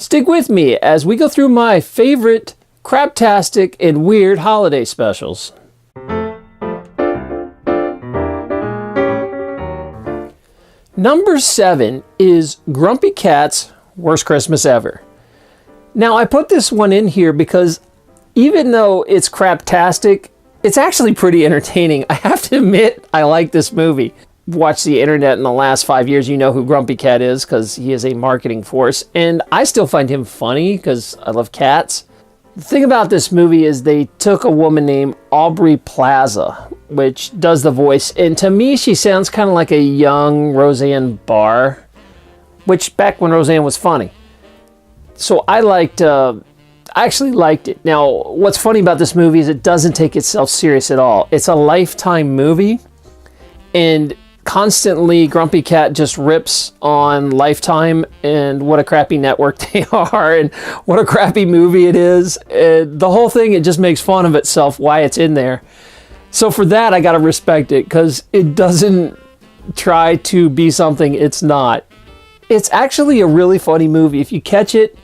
Stick with me as we go through my favorite craptastic and weird holiday specials. Number 7 is Grumpy Cat's Worst Christmas Ever. Now, I put this one in here because even though it's craptastic, it's actually pretty entertaining. I have to admit, I like this movie. Watched the internet in the last 5 years, you know who Grumpy Cat is because he is a marketing force. And I still find him funny because I love cats. The thing about this movie is they took a woman named Aubrey Plaza, which does the voice. And to me, she sounds kind of like a young Roseanne Barr, which back when Roseanne was funny. So I actually liked it. Now, what's funny about this movie is it doesn't take itself serious at all. It's a Lifetime movie, and constantly Grumpy Cat just rips on Lifetime and what a crappy network they are and what a crappy movie it is. And the whole thing, it just makes fun of itself why it's in there. So for that, I gotta respect it because it doesn't try to be something it's not. It's actually a really funny movie. If you catch it,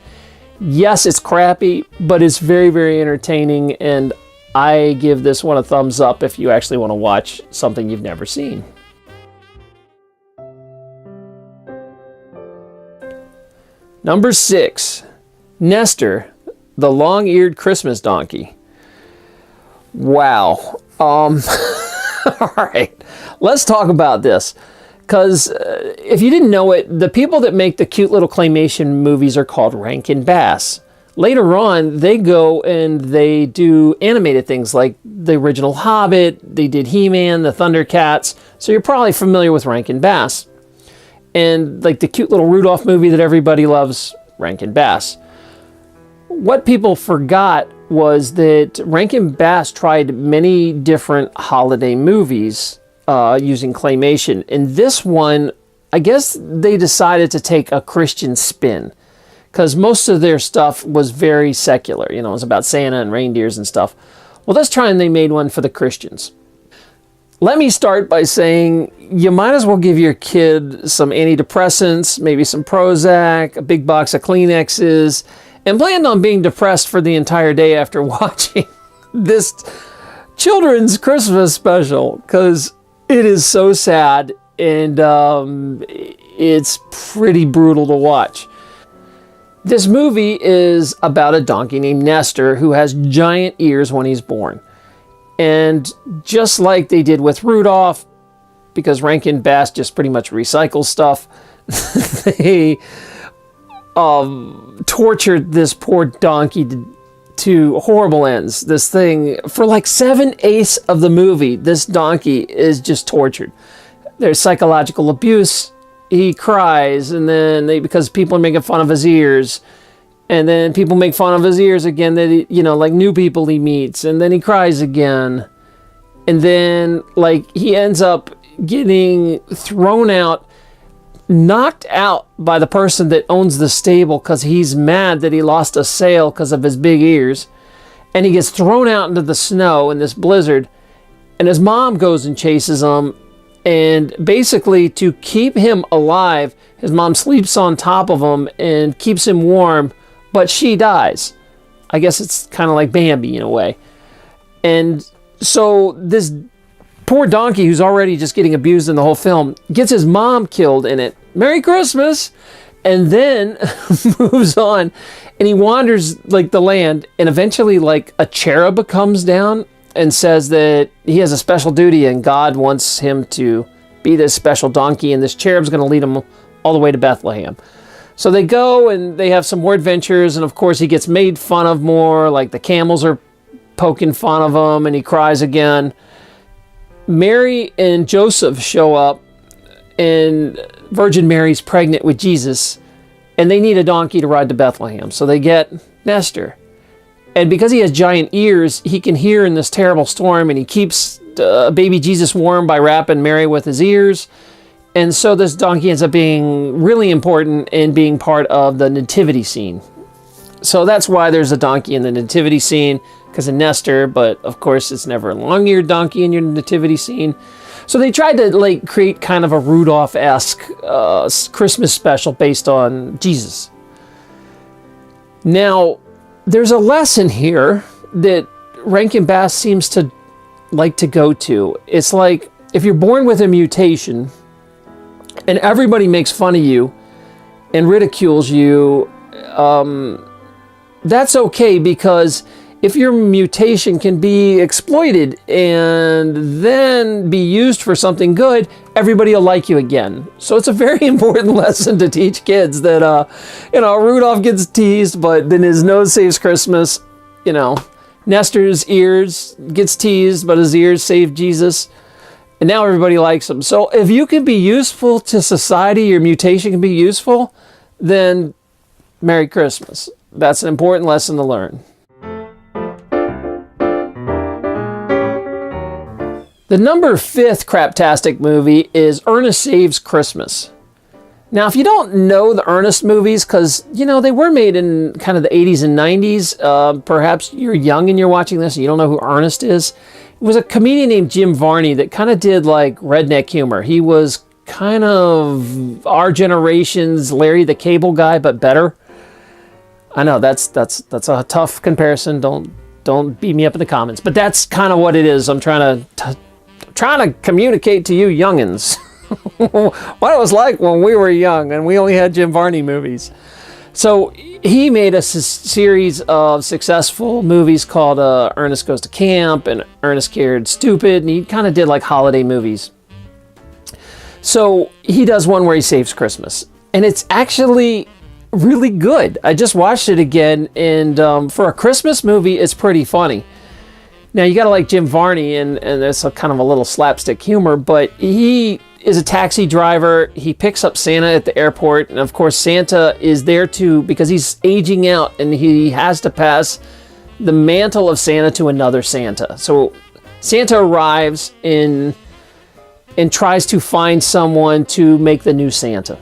yes, it's crappy, but it's very, very entertaining, and I give this one a thumbs up if you actually want to watch something you've never seen. Number 6, Nestor, the long-eared Christmas donkey. Wow. All right, let's talk about this. Because if you didn't know it, the people that make the cute little claymation movies are called Rankin Bass. Later on, they go and they do animated things like the original Hobbit, they did He-Man, the Thundercats, so you're probably familiar with Rankin Bass. And like the cute little Rudolph movie that everybody loves, Rankin Bass. What people forgot was that Rankin Bass tried many different holiday movies using claymation. And this one, I guess they decided to take a Christian spin because most of their stuff was very secular. You know, it was about Santa and reindeers and stuff. Well, this time they made one for the Christians. Let me start by saying you might as well give your kid some antidepressants, maybe some Prozac, a big box of Kleenexes, and plan on being depressed for the entire day after watching this children's Christmas special because it is so sad, and it's pretty brutal to watch. This movie is about a donkey named Nestor who has giant ears when he's born. And just like they did with Rudolph, because Rankin Bass just pretty much recycles stuff, they tortured this poor donkey to horrible ends. This thing, for like 7/8 of the movie, this donkey is just tortured. There's psychological abuse. He cries, and then because people are making fun of his ears, and then people make fun of his ears again, that he, you know, like new people he meets, and then he cries again. And then like he ends up getting thrown out, knocked out by the person that owns the stable because he's mad that he lost a sale because of his big ears. And he gets thrown out into the snow in this blizzard, and his mom goes and chases him. And basically, to keep him alive, his mom sleeps on top of him and keeps him warm, but she dies. I guess it's kind of like Bambi in a way. And so this poor donkey, who's already just getting abused in the whole film, gets his mom killed in it. Merry Christmas! And then moves on, and he wanders like the land, and eventually like a cherub comes down and says that he has a special duty and God wants him to be this special donkey, and this cherub's going to lead him all the way to Bethlehem. So they go and they have some more adventures, and of course he gets made fun of more, like the camels are poking fun of him, and he cries again. Mary and Joseph show up, and Virgin Mary's pregnant with Jesus, and they need a donkey to ride to Bethlehem. So they get Nestor. And because he has giant ears, he can hear in this terrible storm, and he keeps baby Jesus warm by wrapping Mary with his ears. And so this donkey ends up being really important in being part of the nativity scene. So that's why there's a donkey in the nativity scene, because of Nestor, but of course it's never a long-eared donkey in your nativity scene. So they tried to like create kind of a Rudolph-esque Christmas special based on Jesus. Now, there's a lesson here that Rankin Bass seems to like to go to. It's like, if you're born with a mutation and everybody makes fun of you and ridicules you, that's okay, because if your mutation can be exploited and then be used for something good, everybody will like you again. So it's a very important lesson to teach kids that, Rudolph gets teased, but then his nose saves Christmas. Nestor's ears gets teased, but his ears save Jesus. And now everybody likes him. So if you can be useful to society, your mutation can be useful, then Merry Christmas. That's an important lesson to learn. The number 5th Craptastic movie is Ernest Saves Christmas. Now, if you don't know the Ernest movies, because, they were made in kind of the 80s and 90s, perhaps you're young and you're watching this and you don't know who Ernest is. It was a comedian named Jim Varney that kind of did like redneck humor. He was kind of our generation's Larry the Cable Guy, but better. I know that's a tough comparison. Don't beat me up in the comments, but that's kind of what it is. I'm trying to communicate to you youngins what it was like when we were young and we only had Jim Varney movies. So he made a series of successful movies called Ernest Goes to Camp and Ernest Scared Stupid, and he kind of did like holiday movies. So he does one where he saves Christmas, and it's actually really good. I just watched it again, and for a Christmas movie, it's pretty funny. Now, you got to like Jim Varney, and there's a kind of a little slapstick humor, but he is a taxi driver. He picks up Santa at the airport, and of course, Santa is there because he's aging out, and he has to pass the mantle of Santa to another Santa. So Santa arrives and tries to find someone to make the new Santa.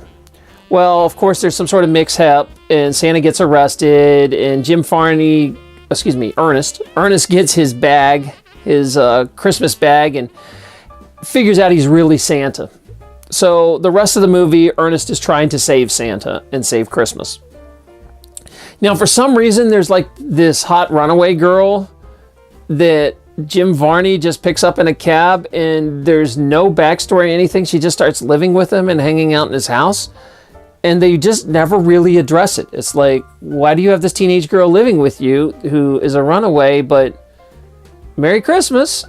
Well, of course, there's some sort of mix-up, and Santa gets arrested, and Ernest gets his bag, his Christmas bag, and figures out he's really Santa. So the rest of the movie, Ernest is trying to save Santa and save Christmas. Now, for some reason, there's like this hot runaway girl that Jim Varney just picks up in a cab, and there's no backstory or anything. She just starts living with him and hanging out in his house. And they just never really address it. It's like, why do you have this teenage girl living with you who is a runaway, but Merry Christmas.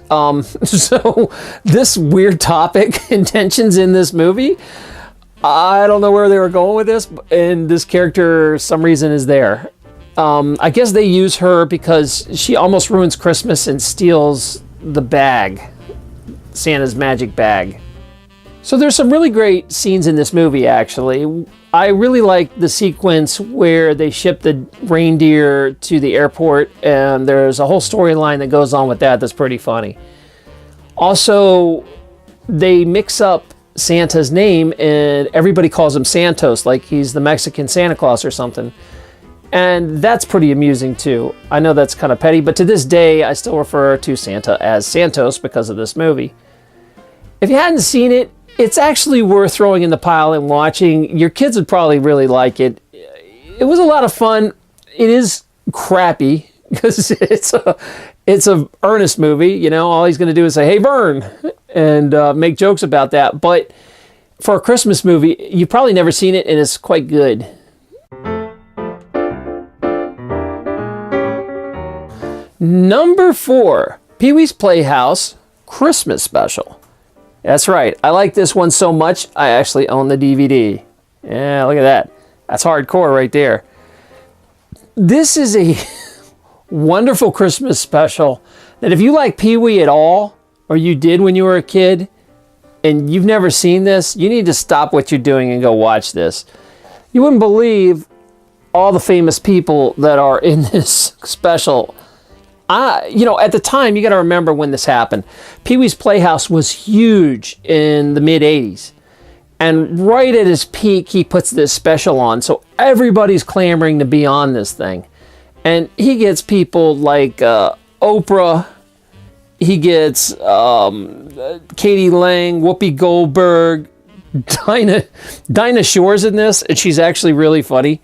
So this weird topic and tensions in this movie, I don't know where they were going with this, and this character, some reason, is there. I guess they use her because she almost ruins Christmas and steals the bag, Santa's magic bag. So there's some really great scenes in this movie, actually. I really like the sequence where they ship the reindeer to the airport, and there's a whole storyline that goes on with that that's pretty funny. Also, they mix up Santa's name, and everybody calls him Santos, like he's the Mexican Santa Claus or something. And that's pretty amusing, too. I know that's kind of petty, but to this day, I still refer to Santa as Santos because of this movie. If you hadn't seen it, it's actually worth throwing in the pile and watching. Your kids would probably really like it. It was a lot of fun. It is crappy because it's a Ernest movie. You know, all he's going to do is say, "Hey, Vern," and make jokes about that. But for a Christmas movie, you've probably never seen it, and it's quite good. Number 4, Pee-wee's Playhouse Christmas Special. That's right. I like this one so much, I actually own the DVD. Yeah, look at that. That's hardcore right there. This is a wonderful Christmas special that if you like Pee-wee at all, or you did when you were a kid, and you've never seen this, you need to stop what you're doing and go watch this. You wouldn't believe all the famous people that are in this special. At the time, you got to remember when this happened. Pee-wee's Playhouse was huge in the mid-'80s. And right at his peak, he puts this special on. So everybody's clamoring to be on this thing. And he gets people like Oprah. He gets Katie Lang, Whoopi Goldberg, Dinah Shore's in this. And she's actually really funny.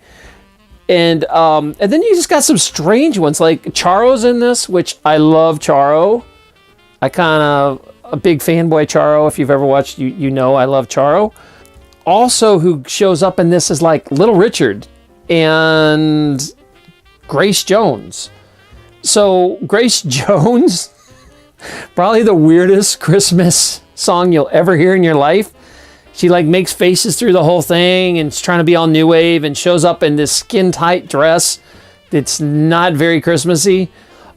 And then you just got some strange ones, like Charo's in this, which I love Charo. I kind of a big fanboy Charo. If you've ever watched, you know I love Charo. Also, who shows up in this is like Little Richard and Grace Jones. So Grace Jones, probably the weirdest Christmas song you'll ever hear in your life. She like makes faces through the whole thing and is trying to be all new wave and shows up in this skin tight dress that's not very Christmassy.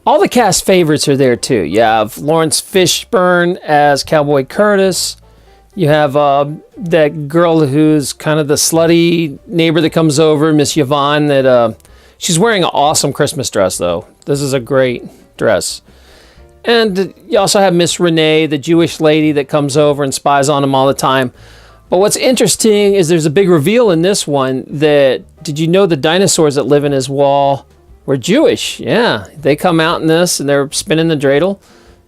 All the cast favorites are there too. You have Lawrence Fishburne as Cowboy Curtis. You have that girl who's kind of the slutty neighbor that comes over, Miss Yvonne. That she's wearing an awesome Christmas dress though. This is a great dress. And you also have Miss Renee, the Jewish lady that comes over and spies on him all the time. But what's interesting is there's a big reveal in this one that, did you know the dinosaurs that live in his wall were Jewish? Yeah, they come out in this and they're spinning the dreidel.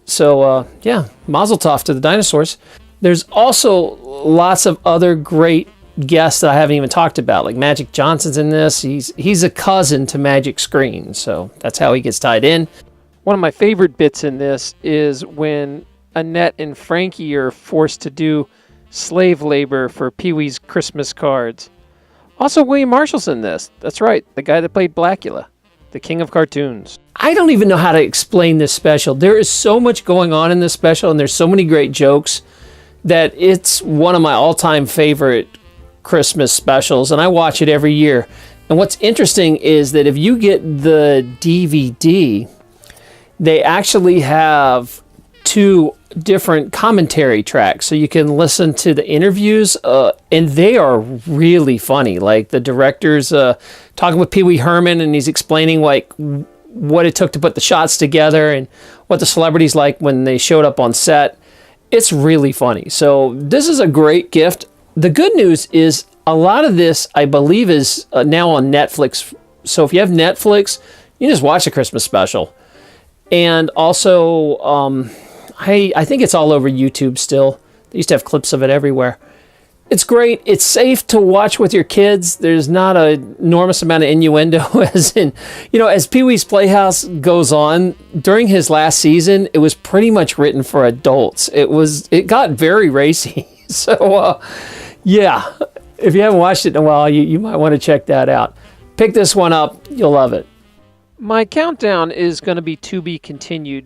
So yeah, mazel tov to the dinosaurs. There's also lots of other great guests that I haven't even talked about. Like Magic Johnson's in this. He's a cousin to Magic Screen, so that's how he gets tied in. One of my favorite bits in this is when Annette and Frankie are forced to do slave labor for Pee-wee's Christmas cards. Also, William Marshall's in this. That's right, the guy that played Blackula, the king of cartoons. I don't even know how to explain this special. There is so much going on in this special, and there's so many great jokes that it's one of my all-time favorite Christmas specials, and I watch it every year. And what's interesting is that if you get the DVD, they actually have 2 different commentary tracks, so you can listen to the interviews, and they are really funny. Like the director's talking with Pee Wee Herman, and he's explaining like what it took to put the shots together and what the celebrities like when they showed up on set. It's really funny. So this is a great gift. The good news is a lot of this, I believe, is now on Netflix. So if you have Netflix, you just watch a Christmas special. And also, I think it's all over YouTube still. They used to have clips of it everywhere. It's great. It's safe to watch with your kids. There's not an enormous amount of innuendo as in, as Pee-wee's Playhouse goes on, during his last season, it was pretty much written for adults. It got very racy. So, yeah, if you haven't watched it in a while, you might want to check that out. Pick this one up. You'll love it. My countdown is going to be to be continued.